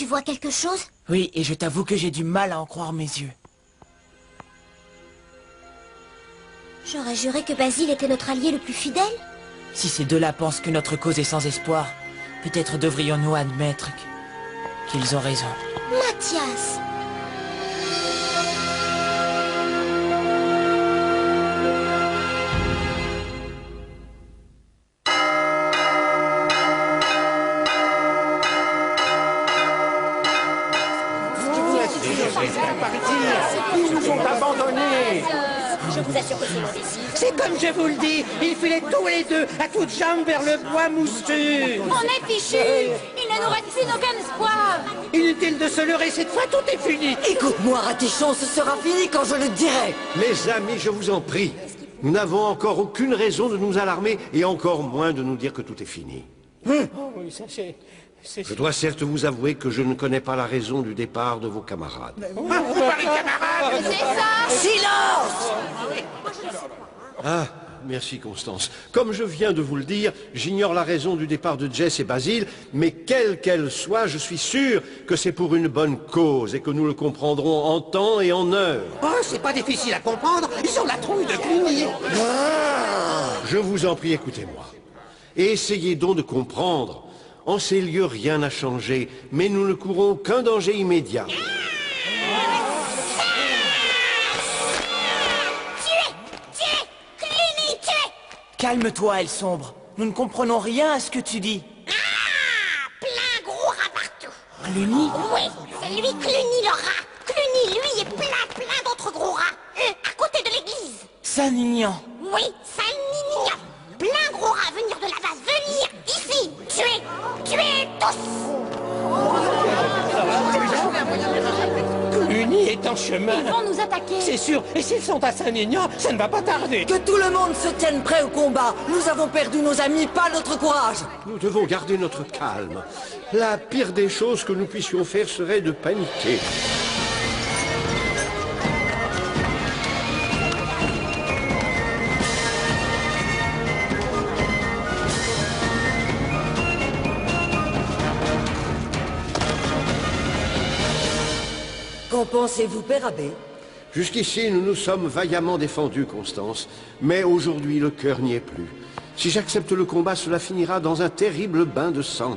Tu vois quelque chose? Oui, et je t'avoue que j'ai du mal à en croire mes yeux. J'aurais juré que Basile était notre allié le plus fidèle. Si ces deux-là pensent que notre cause est sans espoir, peut-être devrions-nous admettre qu'ils ont raison. Mathias! Ils nous ont abandonnés. Je vous assure que c'est mon décision. C'est comme je vous le dis, ils filaient tous les deux à toutes jambes vers le bois moussu. On est fichus. Il ne nous reste plus aucun espoir. Inutile de se leurrer, cette fois tout est fini. Écoute-moi, Ratichon, ce sera fini quand je le dirai. Mes amis, je vous en prie, nous n'avons encore aucune raison de nous alarmer et encore moins de nous dire que tout est fini. Oh oui, ça c'est... Je dois certes vous avouer que je ne connais pas la raison du départ de vos camarades. Vous parlez camarades? C'est ça. Silence! Ah, merci Constance. Comme je viens de vous le dire, j'ignore la raison du départ de Jess et Basile, mais quelle qu'elle soit, je suis sûr que c'est pour une bonne cause et que nous le comprendrons en temps et en heure. Oh, c'est pas difficile à comprendre, ils ont la trouille de Cluny. Je vous en prie, écoutez-moi. Et essayez donc de comprendre. En ces lieux, rien n'a changé, mais nous ne courons qu'un danger immédiat. Cluny, tué! Calme-toi, elle sombre. Nous ne comprenons rien à ce que tu dis. Plein gros rats partout. Cluny? Oui, c'est lui Cluny le rat. Cluny, lui, et plein d'autres gros rats. À côté de l'église. Saint-Ninian. Oui, Saint-Ninian. Plein gros rats venir de là-bas, venir ici. Tuez tous. Cluny est en chemin. Ils vont nous attaquer. C'est sûr, et s'ils sont à Saint-Aignan, ça ne va pas tarder. Que tout le monde se tienne prêt au combat. Nous avons perdu nos amis, pas notre courage. Nous devons garder notre calme. La pire des choses que nous puissions faire serait de paniquer. Qu'en pensez-vous, Père Abbé? Jusqu'ici, nous nous sommes vaillamment défendus, Constance. Mais aujourd'hui, le cœur n'y est plus. Si j'accepte le combat, cela finira dans un terrible bain de sang.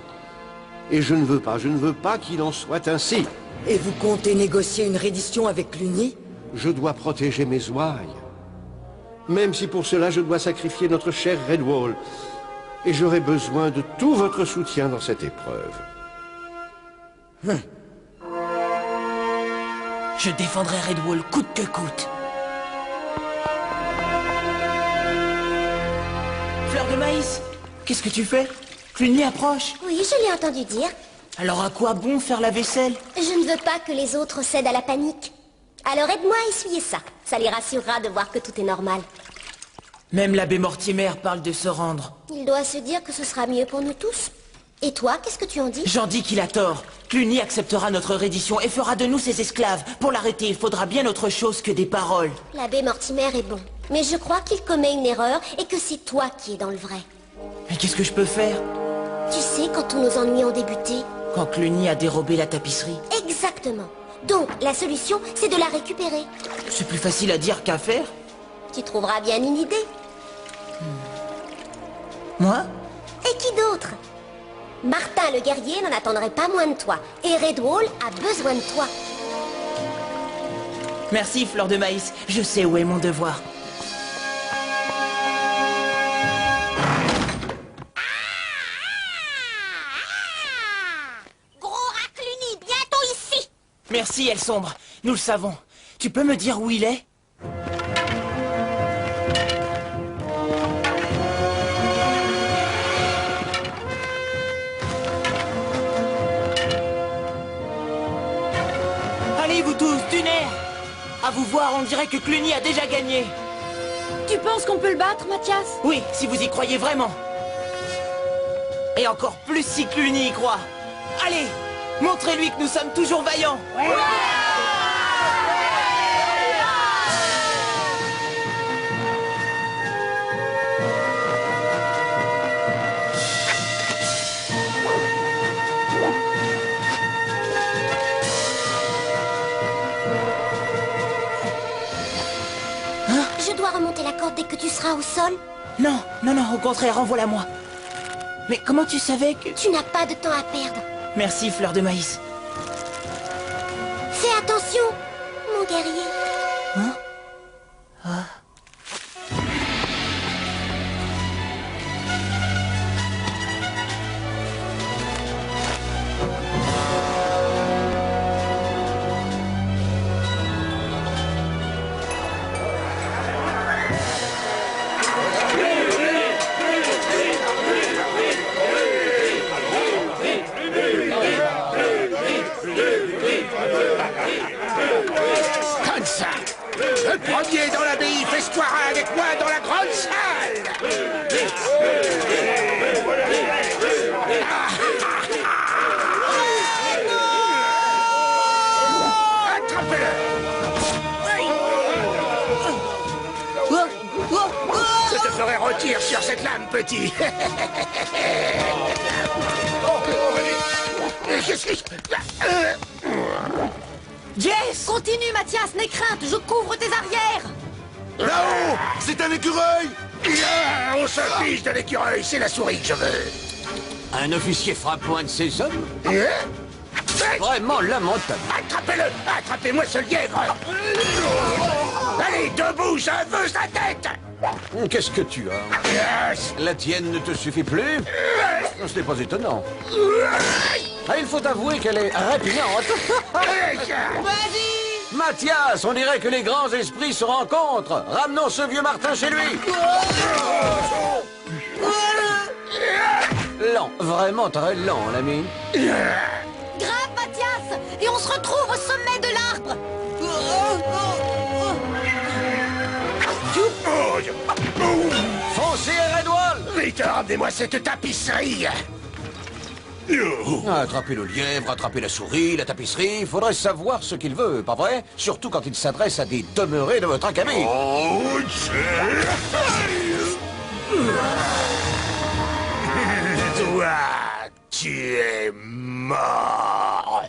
Et je ne veux pas qu'il en soit ainsi. Et vous comptez négocier une reddition avec Cluny? Je dois protéger mes ouailles. Même si pour cela, je dois sacrifier notre cher Redwall. Et j'aurai besoin de tout votre soutien dans cette épreuve. Je défendrai Redwall coûte que coûte. Fleur de maïs, qu'est-ce que tu fais? Cluny approche. Oui, je l'ai entendu dire. Alors à quoi bon faire la vaisselle? Je ne veux pas que les autres cèdent à la panique. Alors aide-moi à essuyer ça. Ça les rassurera de voir que tout est normal. Même l'abbé Mortimer parle de se rendre. Il doit se dire que ce sera mieux pour nous tous. Et toi, qu'est-ce que tu en dis? J'en dis qu'il a tort. Cluny acceptera notre reddition et fera de nous ses esclaves. Pour l'arrêter, il faudra bien autre chose que des paroles. L'abbé Mortimer est bon. Mais je crois qu'il commet une erreur et que c'est toi qui es dans le vrai. Mais qu'est-ce que je peux faire? Tu sais, quand tous nos ennuis ont débuté? Quand Cluny a dérobé la tapisserie. Exactement. Donc, la solution, c'est de la récupérer. C'est plus facile à dire qu'à faire. Tu trouveras bien une idée. Moi? Et qui d'autre? Martin le guerrier n'en attendrait pas moins de toi. Et Redwall a besoin de toi. Merci, Fleur de maïs. Je sais où est mon devoir. Gros rat Cluny, bientôt ici. Merci, elle sombre. Nous le savons. Tu peux me dire où il est? Allez, vous tous, du nerf! À vous voir, on dirait que Cluny a déjà gagné. Tu penses qu'on peut le battre, Mathias? Oui, si vous y croyez vraiment. Et encore plus si Cluny y croit. Allez, montrez-lui que nous sommes toujours vaillants. seras au sol? Non, non, non, au contraire, envoie-la-moi. Mais comment tu savais que... Tu n'as pas de temps à perdre. Merci, fleur de maïs. Fais attention, mon guerrier. Hein? Comme ça. Le premier dans l'abbaye festoiera avec moi dans la grande salle. Attrapez-le. Je te ferai rôtir sur cette lame, petit. Qu'est-ce que... Jess! Continue, Mathias, n'aie crainte, je couvre tes arrières. Là-haut, c'est un écureuil. On se fiche de l'écureuil, c'est la souris que je veux. Un officier frappant un de ses hommes? Hein? Vraiment lamentable. Attrapez-le. Attrapez-moi ce lièvre. Allez, debout, je veux sa tête. Qu'est-ce que tu as? Yes. La tienne ne te suffit plus? Ce n'est pas étonnant. Ah, il faut avouer qu'elle est répugnante. Mathias, on dirait que les grands esprits se rencontrent. Ramenons ce vieux Martin chez lui. Lent, vraiment très lent, l'ami. Grimpe, Mathias, et on se retrouve au sommet de l'arbre. Foncez, Redwall! Vite, ramenez-moi cette tapisserie. Attraper le lièvre, attraper la souris, la tapisserie, il faudrait savoir ce qu'il veut, pas vrai? Surtout quand il s'adresse à des demeurés de votre acabit. Toi, tu es mort.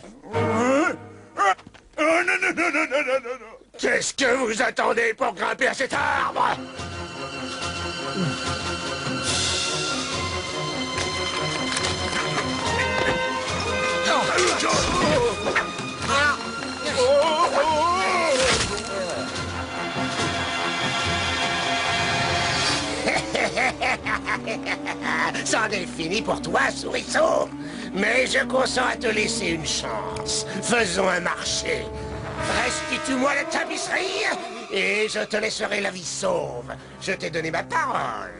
Qu'est-ce que vous attendez pour grimper à cet arbre? C'en est fini pour toi, souriceau. Mais je consens à te laisser une chance. Faisons un marché. Restitue-moi la tapisserie et je te laisserai la vie sauve. Je t'ai donné ma parole.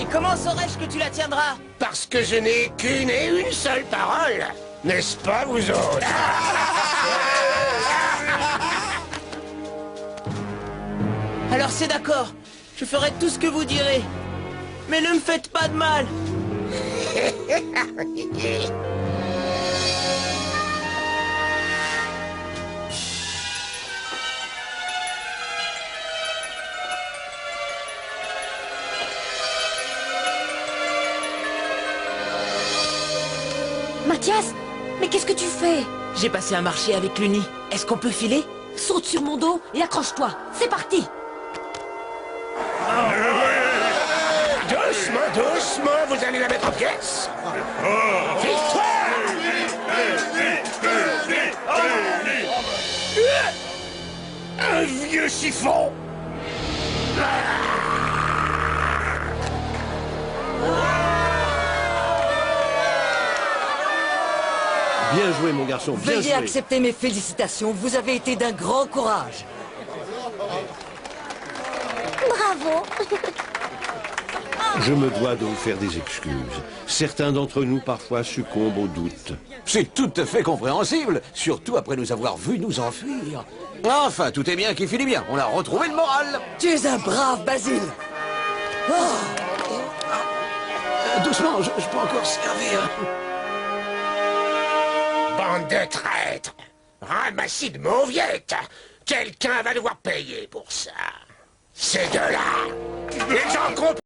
Et comment saurais-je que tu la tiendras? Parce que je n'ai qu'une et une seule parole. N'est-ce pas, vous autres? Alors c'est d'accord, je ferai tout ce que vous direz. Mais ne me faites pas de mal. Mathias, mais qu'est-ce que tu fais? J'ai passé un marché avec Luni. Est-ce qu'on peut filer? Saute sur mon dos et accroche-toi. C'est parti. Doucement, doucement, vous allez la mettre en pièces. Victoire! Un vieux chiffon! Bien joué, mon garçon, bien Veuillez joué. accepter mes félicitations, vous avez été d'un grand courage. Bravo. Je me dois de vous faire des excuses. Certains d'entre nous, parfois, succombent au doute. C'est tout à fait compréhensible, surtout après nous avoir vus nous enfuir. Enfin, tout est bien qui finit bien. On a retrouvé le moral. Tu es un brave Basile. Doucement, je peux encore servir. Bande de traîtres! Ramassis de mauviettes! Quelqu'un va devoir payer pour ça. Ces deux-là, ils en comprennent.